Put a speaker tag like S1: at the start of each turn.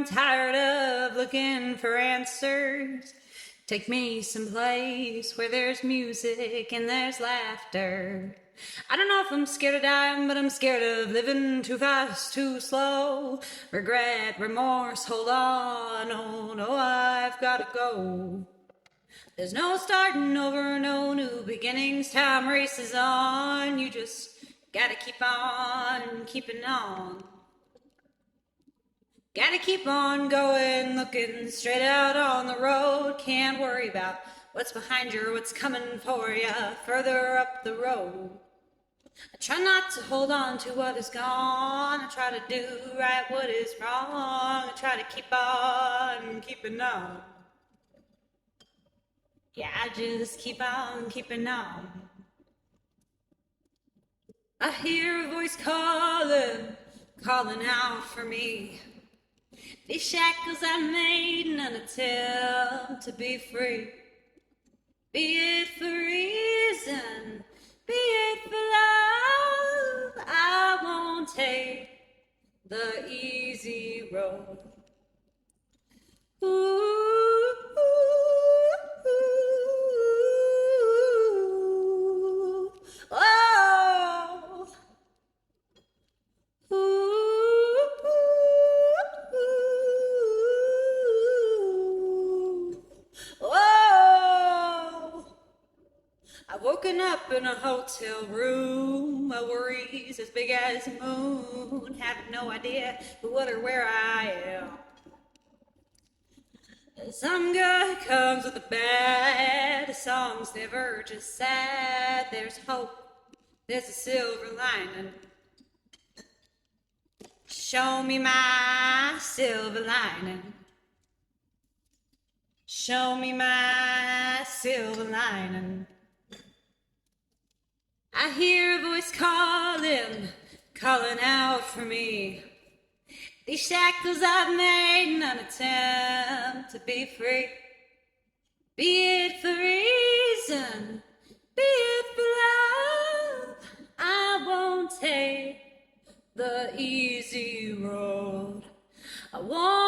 S1: I'm tired of looking for answers. Take me someplace where there's music and there's laughter. I don't know if I'm scared of dying, but I'm scared of living too fast, too slow. Regret, remorse, hold on, oh no, I've gotta go. There's no starting over, no new beginnings, time races on. You just gotta keep on keeping on. Gotta keep on going, looking straight out on the road. Can't worry about what's behind you or what's coming for you further up the road. I try not to hold on to what is gone. I try to do right what is wrong. I try to keep on keeping on. Yeah, I just keep on keeping on. I hear a voice calling out for me. These shackles I made in an attempt to be free. Be it for reason, be it for love, I won't take the easy road. Ooh, ooh, ooh, oh. Ooh, ooh, oh. I've woken up in a hotel room, my worries as big as the moon, having no idea what or where I am. Some good comes with the bad, the song's never just sad. There's hope, there's a silver lining. Show me my silver lining. Show me my silver lining. I hear a voice calling out for me. These shackles I've made in an attempt to be free. Be it for reason, be it for love, I won't take the easy road. I won't